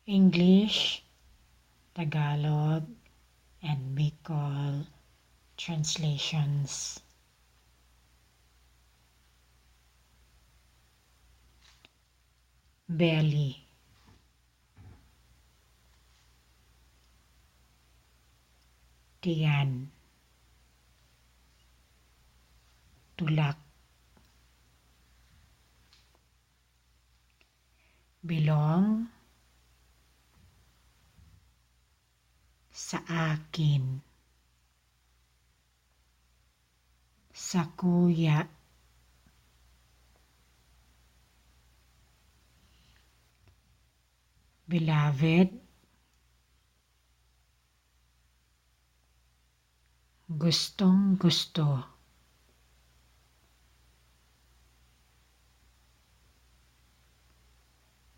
English, Tagalog, and Bicol translations. Belly, tiyan, tulak, belong, sa akin, sa kuya, beloved, gustong gusto,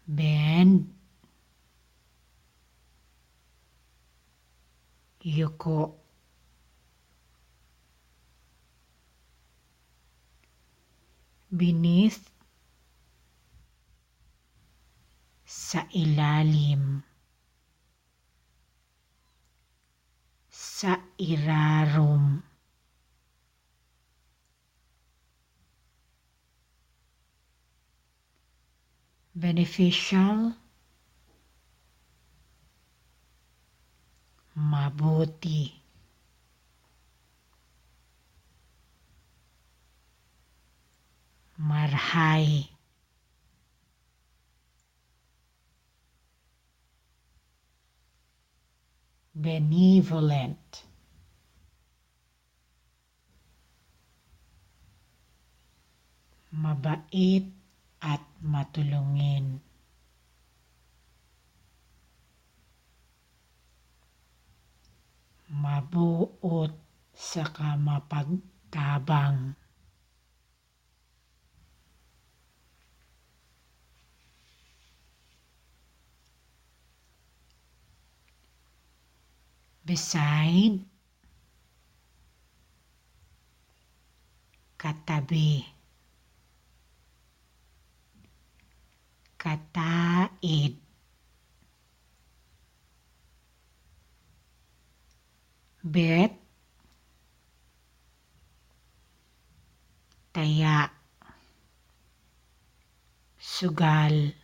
bend, yuko, beneath, sa ilalim, sa irarum, beneficial, mabuti, marhay, benevolent, mabait at matulungin, mabuot saka mapagtabang, beside, katabi, kataid, bet, taya, sugal,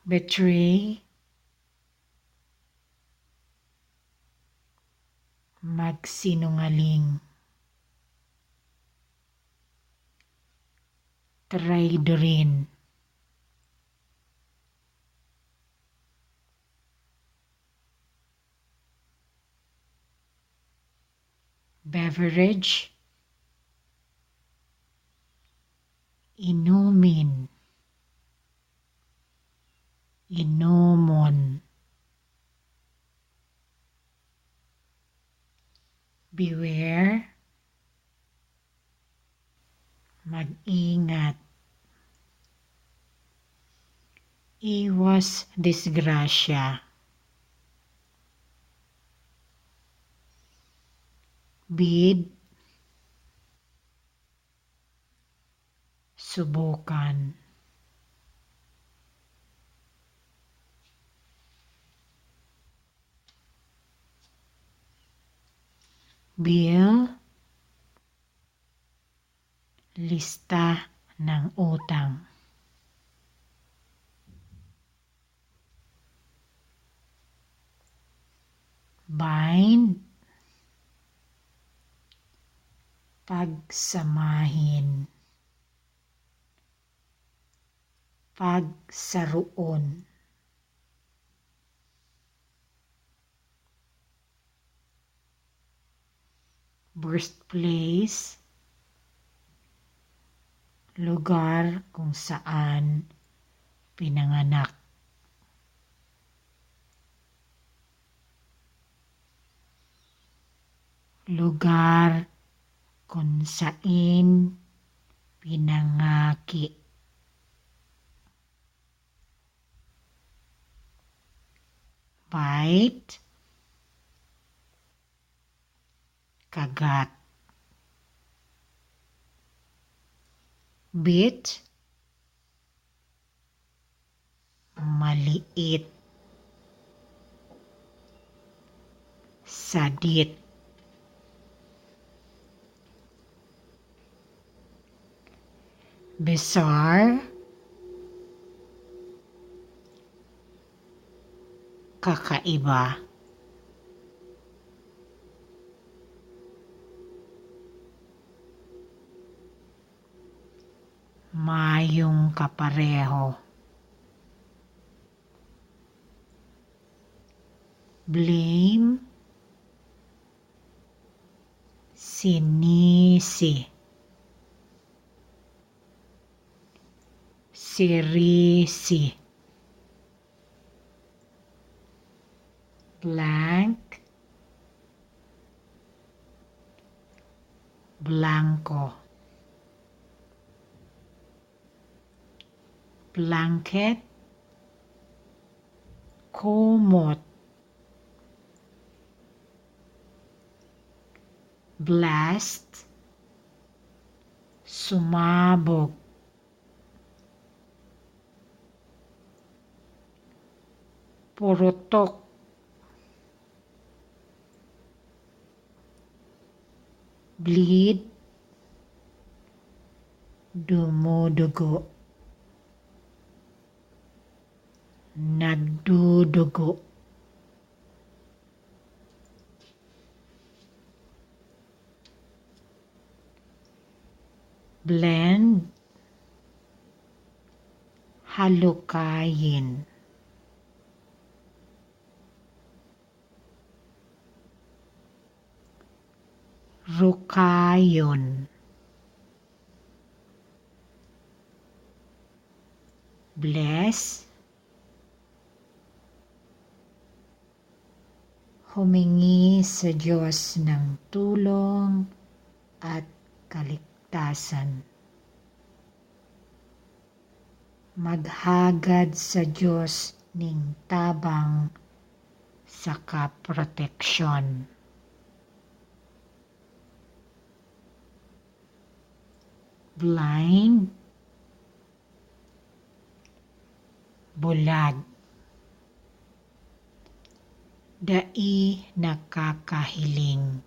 betray, magsinungaling, traidorin, beverage, inumin, inumon, beware, mag-ingat, iwas disgrasya, bid, subukan, bill, lista ng utang, bind, pagsamahin, pagsaruon, birthplace, lugar kung saan pinanganak, lugar kung saan pinangaki, bite, kagat, bit, maliit, sadit, besar, kakaiba, mayong kapareho, blame, sinisi, sirisi, blank, blanco, blanket, kumot, blast, sumabog, purutok, bleed, dumudugo, nagdudugo, blend, halukayin, rukayon, bless, humingi sa Diyos ng tulong at kaligtasan. Maghagad sa Diyos ning tabang sa kaproteksyon. Blind, bulag, dai nakakahiling,